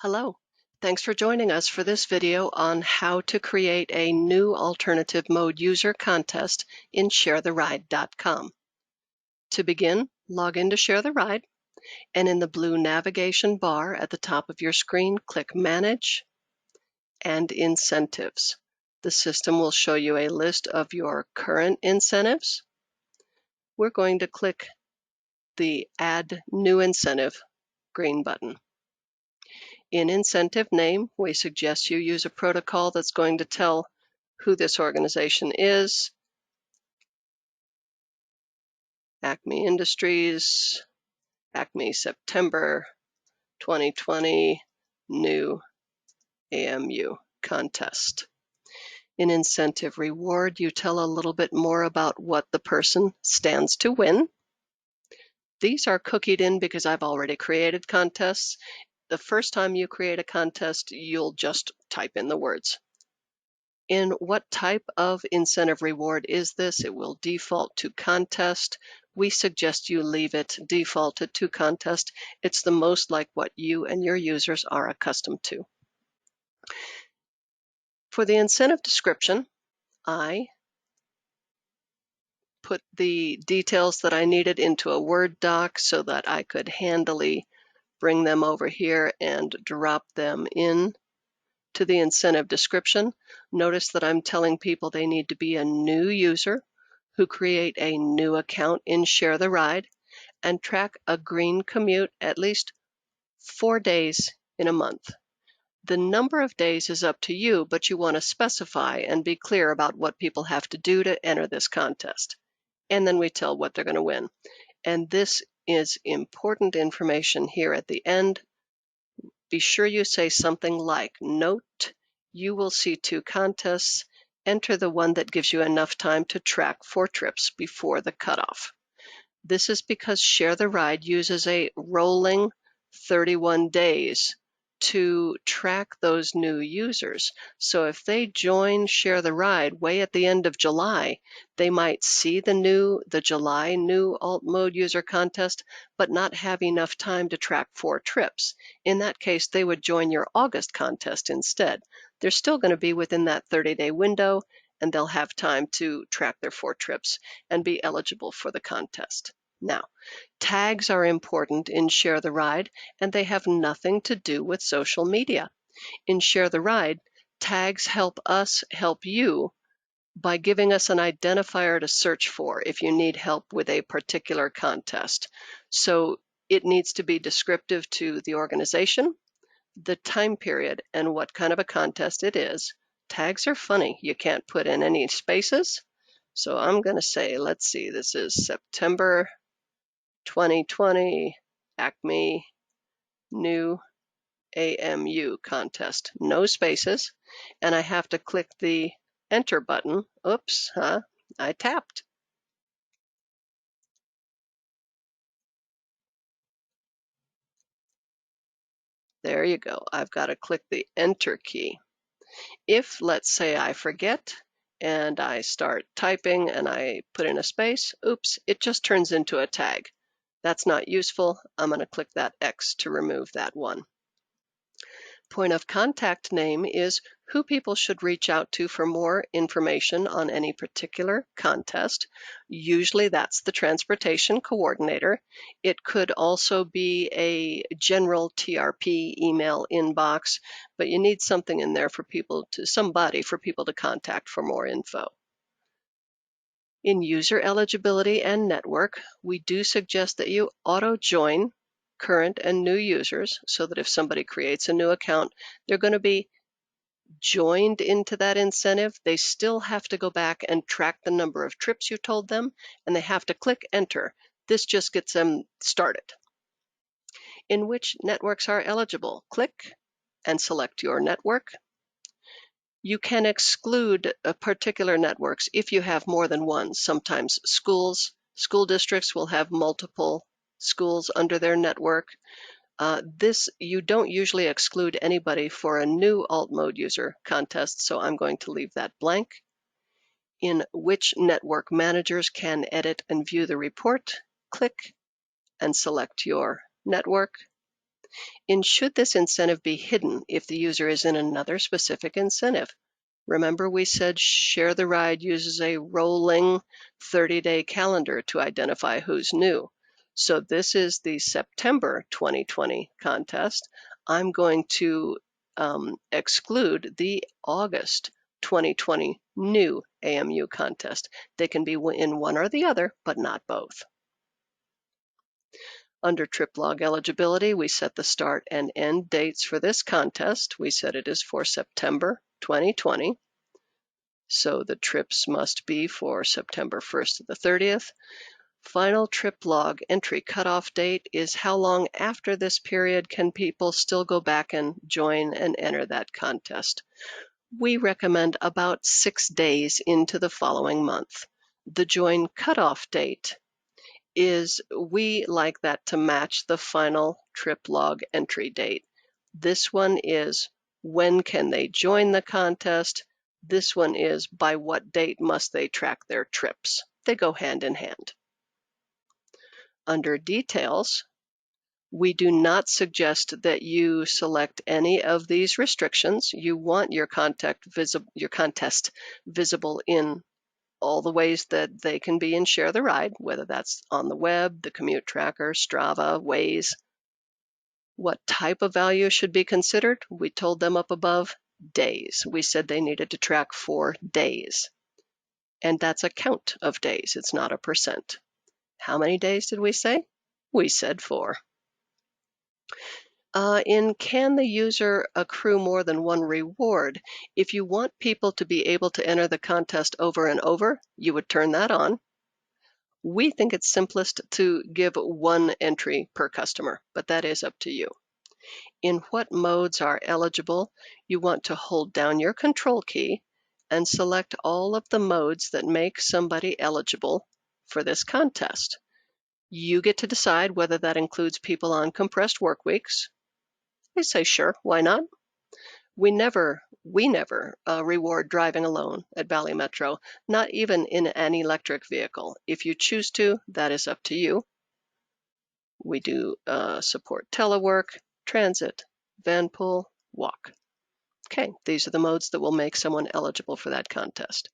Hello. Thanks for joining us for this video on how to create a new alternative mode user contest in ShareTheRide.com. To begin, log into ShareTheRide, and in the blue navigation bar at the top of your screen, click Manage and Incentives. The system will show you a list of your current incentives. We're going to click the Add New Incentive green button. In incentive name, we suggest you use a protocol that's going to tell who this organization is. Acme Industries, Acme September 2020 new AMU contest. In incentive reward, you tell a little bit more about what the person stands to win. These are cookied in because I've already created contests. The first time you create a contest, you'll just type in the words. In what type of incentive reward is this? It will default to contest. We suggest you leave it defaulted to contest. It's the most like what you and your users are accustomed to. For the incentive description, I put the details that I needed into a Word doc so that I could handily bring them over here and drop them in to the incentive description. Notice that I'm telling people they need to be a new user who create a new account in ShareTheRide and track a green commute at least 4 days in a month. The number of days is up to you, but you want to specify and be clear about what people have to do to enter this contest. And then we tell what they're going to win. And this is important information here at the end. Be sure you say something like, note, you will see 2 contests. Enter the one that gives you enough time to track 4 trips before the cutoff. This is because ShareTheRide uses a rolling 31 days to track those new users. So if they join ShareTheRide way at the end of July, they might see the July new alt mode user contest, but not have enough time to track 4 trips. In that case, they would join your August contest instead. They're still going to be within that 30-day window, and they'll have time to track their 4 trips and be eligible for the contest. Now, tags are important in ShareTheRide, and they have nothing to do with social media. In ShareTheRide, tags help us help you by giving us an identifier to search for if you need help with a particular contest. So it needs to be descriptive to the organization, the time period, and what kind of a contest it is. Tags are funny. You can't put in any spaces. So I'm going to say, let's see, this is September 2020 Acme new AMU contest. No spaces. And I have to click the enter button. Oops, I tapped. There you go. I've got to click the enter key. If, let's say, I forget and I start typing and I put in a space, oops, it just turns into a tag. That's not useful. I'm going to click that X to remove that one. Point of contact name is who people should reach out to for more information on any particular contest. Usually that's the transportation coordinator. It could also be a general TRP email inbox, but you need something in there for somebody for people to contact for more info. In user eligibility and network, we do suggest that you auto-join current and new users so that if somebody creates a new account, they're going to be joined into that incentive. They still have to go back and track the number of trips you told them, and they have to click enter. This just gets them started. In which networks are eligible? Click and select your network. You can exclude particular networks if you have more than one. Sometimes school districts will have multiple schools under their network. You don't usually exclude anybody for a new alt mode user contest, so I'm going to leave that blank. In which network managers can edit and view the report, click and select your network. Should this incentive be hidden if the user is in another specific incentive? Remember we said ShareTheRide uses a rolling 30-day calendar to identify who's new. So this is the September 2020 contest. I'm going to exclude the August 2020 new AMU contest. They can be in one or the other, but not both. Under trip log eligibility, we set the start and end dates for this contest. We said it is for September 2020. So the trips must be for September 1st to the 30th. Final trip log entry cutoff date is how long after this period can people still go back and join and enter that contest. We recommend about 6 days into the following month. The join cutoff date is we like that to match the final trip log entry date. This one is when can they join the contest. This one is by what date must they track their trips. They go hand in hand. Under details, we do not suggest that you select any of these restrictions. You want your contest visible in all the ways that they can be in ShareTheRide, whether that's on the web, the commute tracker, Strava, Waze. What type of value should be considered? We told them up above, days. We said they needed to track 4 days. And that's a count of days. It's not a percent. How many days did we say? We said 4. Can the user accrue more than one reward? If you want people to be able to enter the contest over and over, you would turn that on. We think it's simplest to give 1 entry per customer, but that is up to you. In what modes are eligible, you want to hold down your control key and select all of the modes that make somebody eligible for this contest. You get to decide whether that includes people on compressed work weeks. I say sure, why not? We never reward driving alone at Valley Metro, not even in an electric vehicle. If you choose to, that is up to you. We do support telework, transit, van pool, walk. Okay, these are the modes that will make someone eligible for that contest.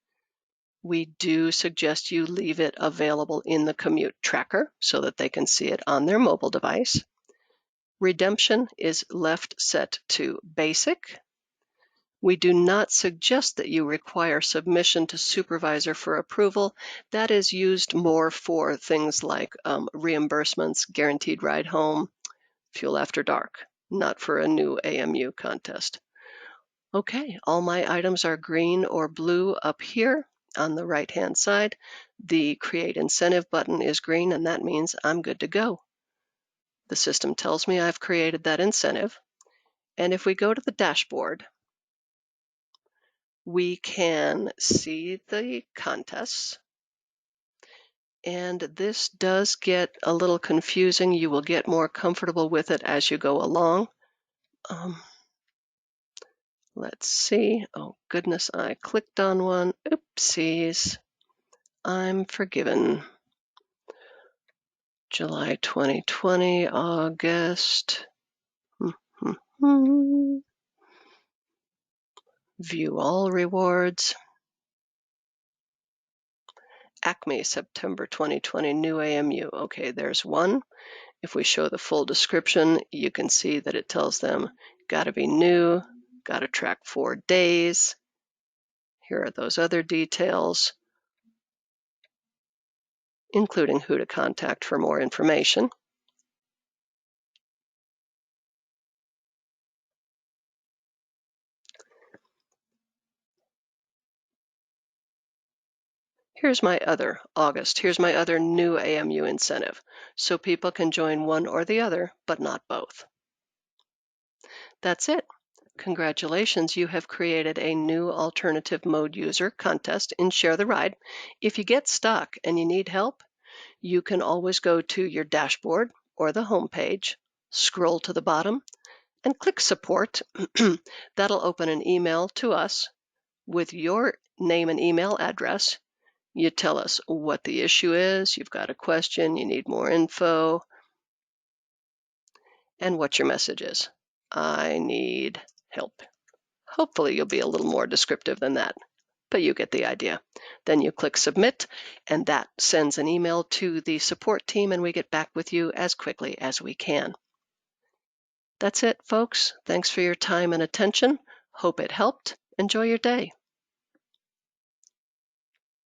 We do suggest you leave it available in the commute tracker so that they can see it on their mobile device. Redemption is left set to basic. We do not suggest that you require submission to supervisor for approval. That is used more for things like reimbursements, guaranteed ride home, fuel after dark, not for a new AMU contest. Okay, all my items are green or blue up here on the right-hand side. The Create Incentive button is green, and that means I'm good to go. The system tells me I've created that incentive. And if we go to the dashboard, we can see the contests. And this does get a little confusing. You will get more comfortable with it as you go along. Let's see. Oh, goodness, I clicked on one. Oopsies. I'm forgiven. July 2020, August. View all rewards. Acme, September 2020, new AMU. Okay, there's one. If we show the full description, you can see that it tells them, gotta be new, gotta track 4 days. Here are those other details, including who to contact for more information. Here's my other August. Here's my other new AMU incentive. So people can join one or the other, but not both. That's it. Congratulations, you have created a new alternative mode user contest in ShareTheRide. If you get stuck and you need help, you can always go to your dashboard or the home page, scroll to the bottom, and click Support. That'll open an email to us with your name and email address. You tell us what the issue is, you've got a question, you need more info, and what your message is. I need help. Hopefully you'll be a little more descriptive than that, but you get the idea. Then you click submit, and that sends an email to the support team, and we get back with you as quickly as we can. That's it, folks. Thanks for your time and attention. Hope it helped. Enjoy your day.